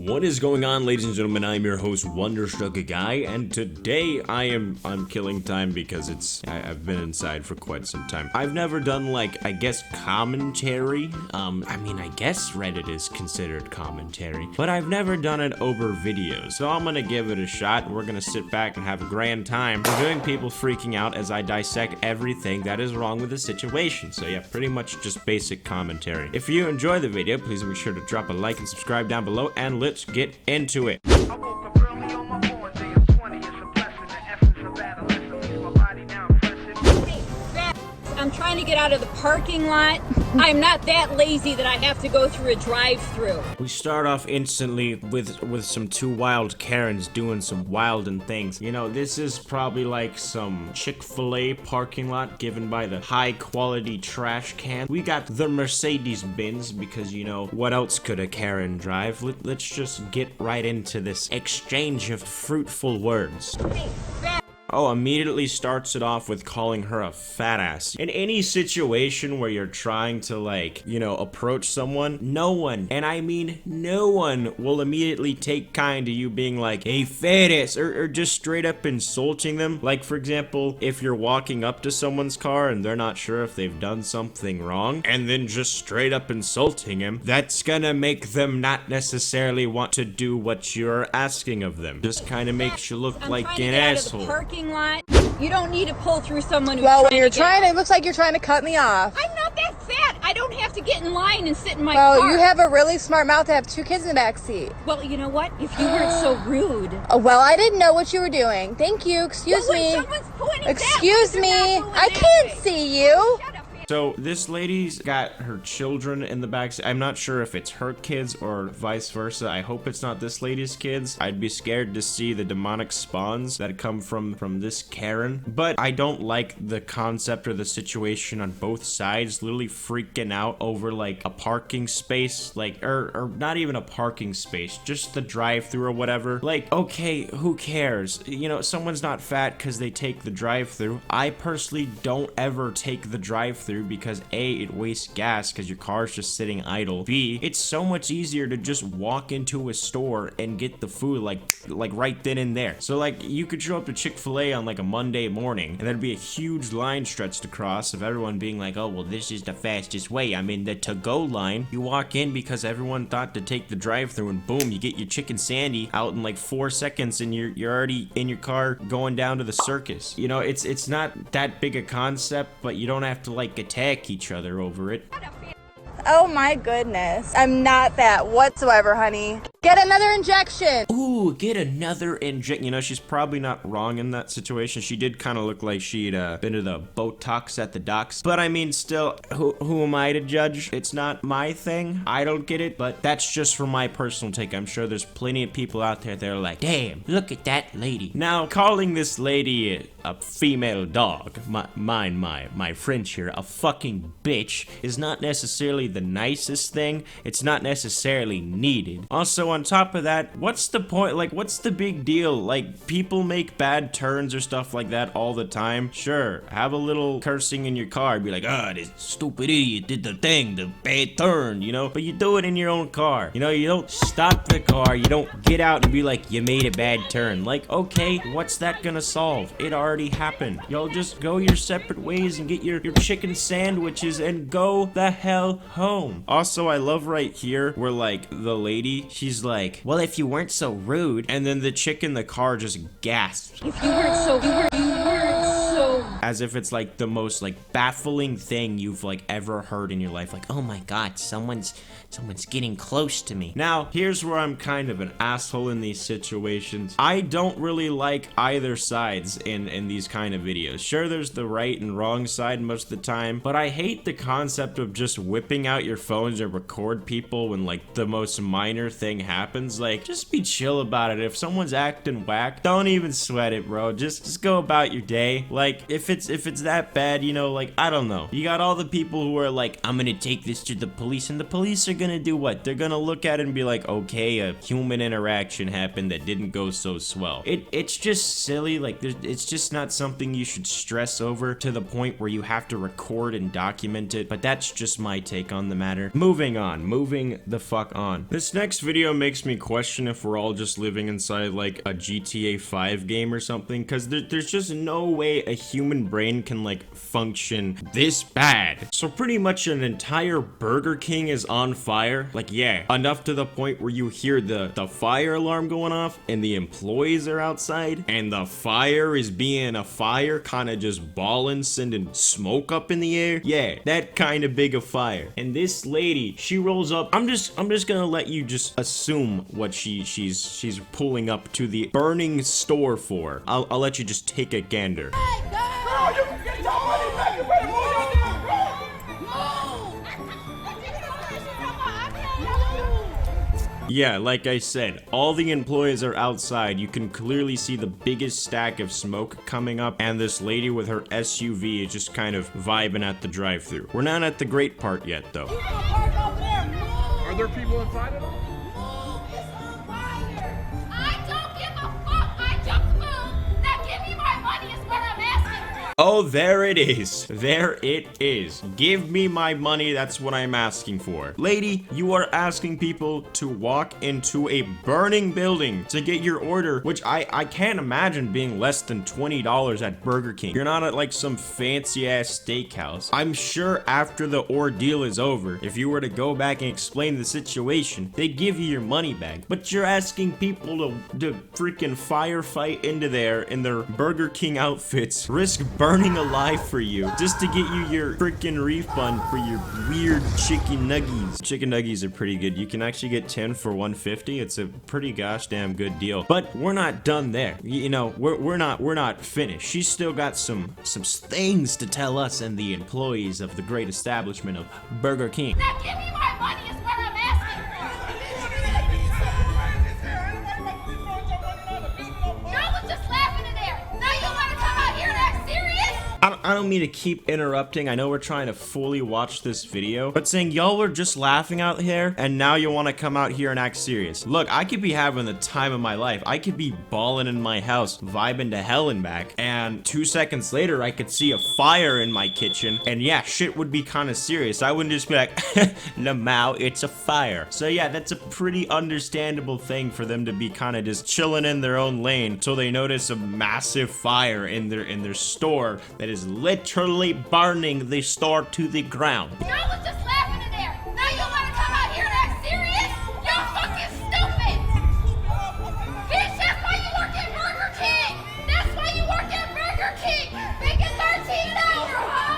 What is going on, ladies and gentlemen? I'm your host, Wonderstruck Guy, and today I'm killing time because I've been inside for quite some time. I've never done, like, I guess commentary. I guess Reddit is considered commentary, but I've never done it over video, so I'm gonna give it a shot. We're gonna sit back and have a grand time reviewing people freaking out as I dissect everything that is wrong with the situation. So yeah, pretty much just basic commentary. If you enjoy the video, please be sure to drop a like and subscribe down below, and let's get into it. I woke up early on my born day of 20. It's a blessing, the essence of adolescence. Leave my body now impressive. Hey, Fats, I'm trying to get out of the parking lot. I'm not that lazy that I have to go through a drive-thru. We start off instantly with some two wild Karens doing some wildin' things. You know, this is probably like some Chick-fil-A parking lot given by the high-quality trash can. We got the Mercedes-Benz because, you know, what else could a Karen drive? Let's just get right into this exchange of fruitful words. Hey, Fats. Oh, immediately starts it off with calling her a fat ass. In any situation where you're trying to, like, you know, approach someone, no one, and I mean no one, will immediately take kind to you being like, hey, fat ass, or just straight up insulting them. Like, for example, if you're walking up to someone's car and they're not sure if they've done something wrong, and then just straight up insulting him, that's gonna make them not necessarily want to do what you're asking of them. Just kind of makes you look like an asshole. Lot. You don't need to pull through someone who's it looks like you're trying to cut me off. I'm not that fat. I don't have to get in line and sit in my Well, car. you have a really smart mouth to have two kids in the back seat. Well, you know what? If you weren't so rude. Well, I didn't know what you were doing. Thank you. Excuse me. Someone's pointing Excuse that way, me. you're not I doing can't that. see you. Shut up. So this lady's got her children in the back. I'm not sure if it's her kids or vice versa. I hope it's not this lady's kids. I'd be scared to see the demonic spawns that come from this Karen. But I don't like the concept or the situation on both sides, literally freaking out over like a parking space, like or not even a parking space, just the drive-through or whatever. Like, okay, who cares? You know, someone's not fat because they take the drive-through. I personally don't ever take the drive-through because A, it wastes gas because your car's just sitting idle. B, it's so much easier to just walk into a store and get the food like right then and there. So like you could show up to Chick-fil-A on like a Monday morning and there'd be a huge line stretched across of everyone being like, oh well, this is the fastest way. I'm in the to-go line. You walk in because everyone thought to take the drive-through and boom, you get your chicken sandy out in like 4 seconds and you're already in your car going down to the circus. You know, it's not that big a concept, but you don't have to like attack each other over it. Oh my goodness. I'm not that whatsoever, honey. Get another injection. Ooh, get another injection. You know, she's probably not wrong in that situation. She did kind of look like she'd been to the Botox at the docks. But I mean, still, who am I to judge? It's not my thing. I don't get it, but that's just from my personal take. I'm sure there's plenty of people out there that are like, damn, look at that lady. Now, calling this lady a female dog, my French here, a fucking bitch, is not necessarily the nicest thing. It's not necessarily needed. Also, on top of that, what's the point? Like, what's the big deal? Like, people make bad turns or stuff like that all the time. Sure, have a little cursing in your car. Be like, this stupid idiot did the thing, the bad turn, you know? But you do it in your own car. You know, you don't stop the car. You don't get out and be like, you made a bad turn. Like, okay, what's that gonna solve? It already happened. Y'all just go your separate ways and get your chicken sandwiches and go the hell home. Also, I love right here where, like, the lady, she's like, well, if you weren't so rude, and then the chick in the car just gasps. If you weren't so, you weren't so. As if it's like the most like baffling thing you've like ever heard in your life. Like, oh my god, someone's getting close to me. Now, here's where I'm kind of an asshole in these situations. I don't really like either sides in these kind of videos. Sure, there's the right and wrong side most of the time, but I hate the concept of just whipping out your phones to record people when like the most minor thing happens. Like, just be chill about it. If someone's acting whack, don't even sweat it, bro. Just go about your day. Like, if it's that bad, you know, like, I don't know. You got all the people who are like, I'm gonna take this to the police, and the police are gonna do what? They're gonna look at it and be like, okay, a human interaction happened that didn't go so swell. It's just silly. Like, it's just not something you should stress over to the point where you have to record and document it. But that's just my take on the matter. Moving the fuck on. This next video makes me question if we're all just living inside like a GTA 5 game or something, because there's just no way a human brain can like function this bad. So pretty much an entire Burger King is on fire. Like, yeah, enough to the point where you hear the fire alarm going off and the employees are outside and the fire is being a fire, kind of just balling, sending smoke up in the air. Yeah, that kind of big a fire. And this lady, she rolls up. I'm just gonna let you just assume what she's pulling up to the burning store for. I'll let you just take a gander. Yeah, like I said, all the employees are outside. You can clearly see the biggest stack of smoke coming up, and this lady with her SUV is just kind of vibing at the drive-thru. We're not at the great part yet, though. Are there people inside of it? Oh, there it is. There it is. Give me my money. That's what I'm asking for. Lady, you are asking people to walk into a burning building to get your order, which I can't imagine being less than $20 at Burger King. You're not at like some fancy ass steakhouse. I'm sure after the ordeal is over, if you were to go back and explain the situation, they'd give you your money back. But you're asking people to freaking firefight into there in their Burger King outfits, risk burning alive for you just to get you your freaking refund for your weird chicken nuggies. Chicken nuggies are pretty good. You can actually get 10 for $150. It's a pretty gosh damn good deal. But we're not done there. You know, we're not finished. She's still got some things to tell us and the employees of the great establishment of Burger King. Now give me my money is what I'm asking for. Y'all was just laughing in there. Now you want to come out here and act serious? I don't mean to keep interrupting. I know we're trying to fully watch this video, but saying y'all were just laughing out here and now you want to come out here and act serious. Look, I could be having the time of my life. I could be balling in my house, vibing to hell and back, and 2 seconds later I could see a fire in my kitchen, and yeah, shit would be kind of serious. I wouldn't just be like, Lamau, it's a fire. So yeah, that's a pretty understandable thing for them to be kind of just chilling in their own lane until they notice a massive fire in their store that is literally burning the store to the ground. Y'all was just laughing in there. Now you want to come out here and act serious? Y'all fucking stupid. Bitch, that's why you work at Burger King. That's why you work at Burger King. Making 13 an hour, huh?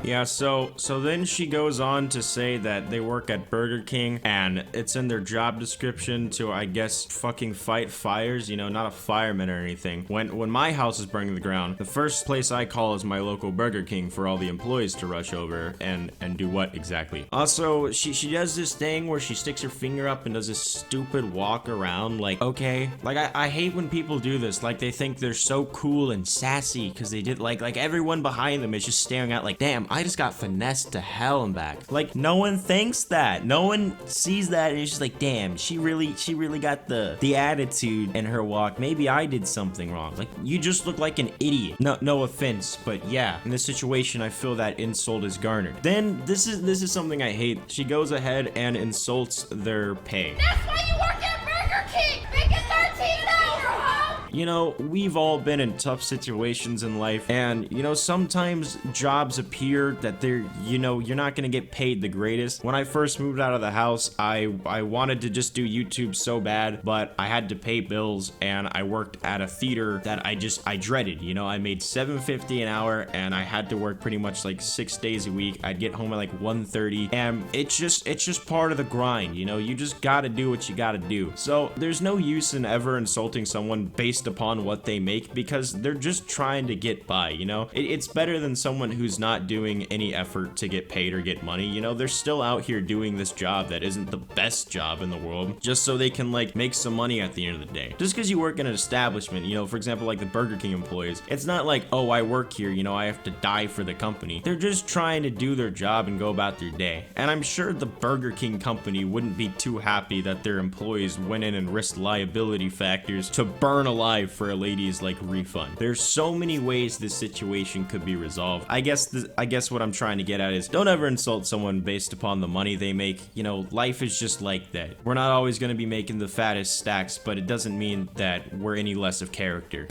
Yeah, so then she goes on to say that they work at Burger King and it's in their job description to, I guess, fucking fight fires, you know, not a fireman or anything. When my house is burning to the ground, the first place I call is my local Burger King for all the employees to rush over and do what exactly. Also, she does this thing where she sticks her finger up and does this stupid walk around, like, okay, like I hate when people do this, like they think they're so cool and sassy because they did, like everyone behind them is just staring at like, damn, I just got finessed to hell and back. Like, no one thinks that. No one sees that and it's just like, damn, she really got the attitude in her walk. Maybe I did something wrong. Like, you just look like an idiot. No offense, but yeah, in this situation, I feel that insult is garnered. Then this is something I hate. She goes ahead and insults their pay. That's why you work at Burger King. Making 13 an hour, huh? You know, we've all been in tough situations in life, and you know, sometimes jobs appear that they're, you know, you're not gonna get paid the greatest. When I first moved out of the house, I wanted to just do YouTube so bad, but I had to pay bills, and I worked at a theater that I dreaded. You know, I made $7.50 an hour, and I had to work pretty much like 6 days a week. I'd get home at like 1:30, and it's just part of the grind. You know, you just gotta do what you gotta do. So there's no use in ever insulting someone based upon what they make because they're just trying to get by, you know? It's better than someone who's not doing any effort to get paid or get money, you know? They're still out here doing this job that isn't the best job in the world just so they can like make some money at the end of the day. Just because you work in an establishment, you know, for example, like the Burger King employees, it's not like, oh, I work here, you know, I have to die for the company. They're just trying to do their job and go about their day. And I'm sure the Burger King company wouldn't be too happy that their employees went in and risked liability factors to burn alive for a lady's like refund. There's so many ways this situation could be resolved. I guess what I'm trying to get at is don't ever insult someone based upon the money they make. You know, life is just like that. We're not always going to be making the fattest stacks, but it doesn't mean that we're any less of character.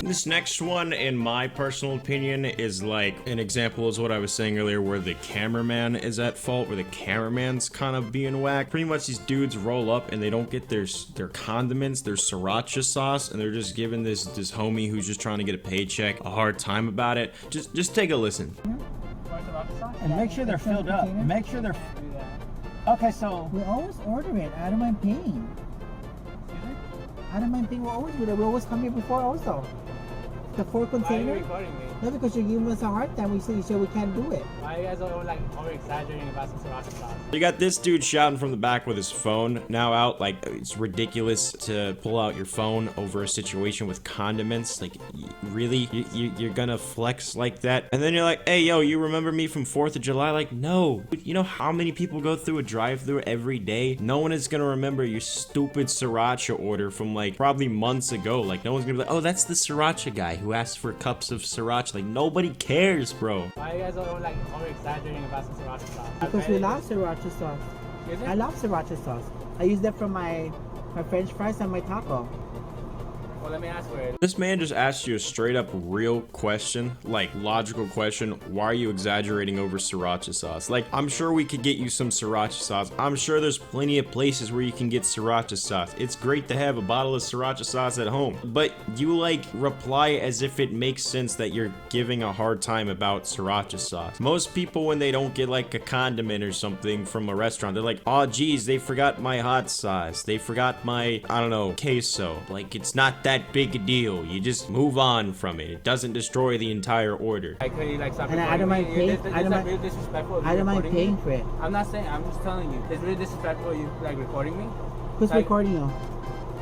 This next one, in my personal opinion, is like an example is what I was saying earlier where the cameraman is at fault, where the cameraman's kind of being whacked. Pretty much these dudes roll up and they don't get their condiments, their sriracha sauce, and they're just giving this homie who's just trying to get a paycheck a hard time about it. Just take a listen. And make sure they're filled up. Make sure they're... Okay, so... We always order it. I don't mind paying. I don't mind paying. We always do that. We always come here before also. The 4 container. Why are you recording me? No, because you're giving us a hard time. We say we can't do it. Why you guys are like over exaggerating about some sriracha sauce? You got this dude shouting from the back with his phone now out. Like, it's ridiculous to pull out your phone over a situation with condiments. Like, really? You're gonna flex like that? And then you're like, hey, yo, you remember me from 4th of July? Like, no. You know how many people go through a drive-thru every day? No one is gonna remember your stupid sriracha order from, like, probably months ago. Like, no one's gonna be like, oh, that's the sriracha guy who asked for cups of sriracha. Like, nobody cares, bro. Why you guys are like over exaggerating about some sriracha sauce? Because we love sriracha sauce. I love sriracha sauce. I use that for my French fries and my taco. Well, let me ask for it. This man just asked you a straight up real question, like logical question. Why are you exaggerating over sriracha sauce? Like, I'm sure we could get you some sriracha sauce. I'm sure there's plenty of places where you can get sriracha sauce. It's great to have a bottle of sriracha sauce at home. But you like reply as if it makes sense that you're giving a hard time about sriracha sauce. Most people, when they don't get like a condiment or something from a restaurant, they're like, oh geez, they forgot my hot sauce. They forgot my, I don't know, queso. Like, it's not that big a deal. You just move on from it. It doesn't destroy the entire order. I could like stop And I don't mind paying. I don't mind. Really disrespectful. I don't mind paying for it. I'm not saying. I'm just telling you. It's really disrespectful. You like recording me. Who's Like- recording you?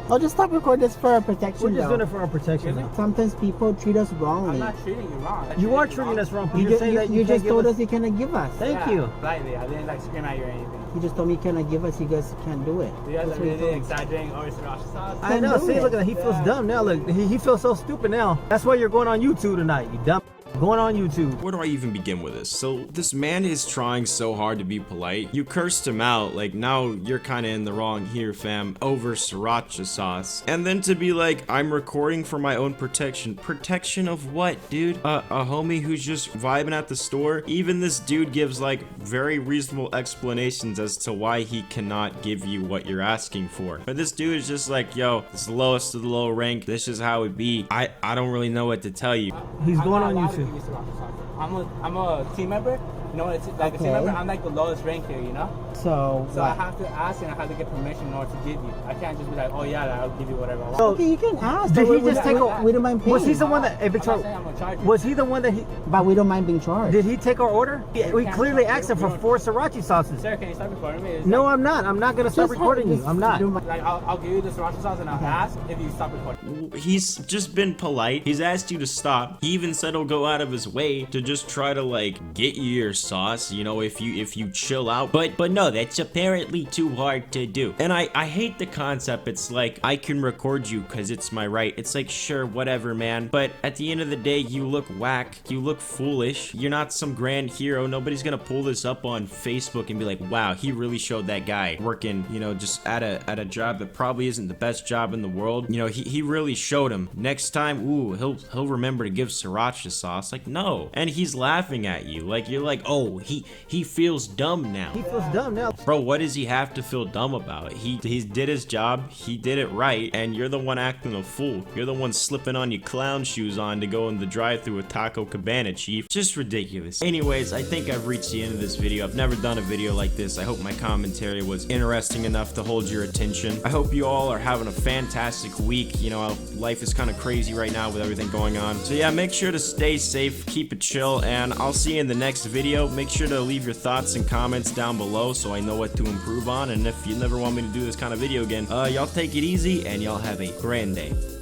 I'll just stop recording this for our protection. We're just though. doing it for our protection. Really? Sometimes people treat us wrongly. I'm not treating you wrong. You are treating us wrong. You, You're saying that you can't just give told us you cannot give us. Thank you. Slightly. I didn't like scream at you or anything. You just told me you cannot give us. You guys can't do it. You guys That's are what you really told me. exaggerating over sriracha sauce. I know. do See, it. look at that. He feels dumb now. Look, he feels so stupid now. That's why you're going on YouTube tonight. You dumb. Going on YouTube. Where do I even begin with this? So this man is trying so hard to be polite. You cursed him out. Like, now you're kind of in the wrong here, fam, over sriracha sauce. And then to be like, I'm recording for my own protection. Protection of what, dude? A homie who's just vibing at the store? Even this dude gives like very reasonable explanations as to why he cannot give you what you're asking for. But this dude is just like, yo, it's the lowest of the low rank. This is how it be. I don't really know what to tell you. He's I'm going not on allowed to YouTube. give you sriracha sauce. I'm a team member. You know, it's like a team Okay. member. I'm like the lowest rank here. You know. So So I what? have to ask and I have to get permission in order to give you. I can't just be like, oh yeah, I'll give you whatever I want. So, Okay, you can ask. Did but he we- just we- take we- a- We don't mind paying. was he the one that? Hey, I'm not Victoria, saying I'm gonna charge you. was he the one that he? But we don't mind being charged. Did he take our order? We clearly asked him for 4 sirachi sauces. Sir, can you stop recording me? It's No, like, I'm not. I'm not gonna stop Just recording you. just I'm not. do my- like I'll give you the sriracha sauce and I'll ask if you stop recording. He's just been polite. He's asked you to stop. He even said he'll go out of his way to just try to like get you your sauce, you know, if you chill out. But no, that's apparently too hard to do. And I hate the concept. It's like, I can record you because it's my right. It's like, sure, whatever, man. But at the end of the day, you look whack. You look foolish. You're not some grand hero. Nobody's gonna pull this up on Facebook and be like, wow, he really showed that guy working, you know, just at a job that probably isn't the best job in the world. You know, he really showed him. Next time, ooh, he'll remember to give sriracha sauce. Like, no. And he's laughing at you. Like, you're like, Oh, he feels dumb now. He feels dumb now. Bro, what does he have to feel dumb about? He did his job, he did it right, and you're the one acting a fool. You're the one slipping on your clown shoes on to go in the drive-thru with Taco Cabana, chief. Just ridiculous. Anyways, I think I've reached the end of this video. I've never done a video like this. I hope my commentary was interesting enough to hold your attention. I hope you all are having a fantastic week. You know, life is kind of crazy right now with everything going on. So yeah, make sure to stay safe, keep it chill, and I'll see you in the next video. Make sure to leave your thoughts and comments down below so I know what to improve on, and if you never want me to do this kind of video again, y'all take it easy and y'all have a grand day.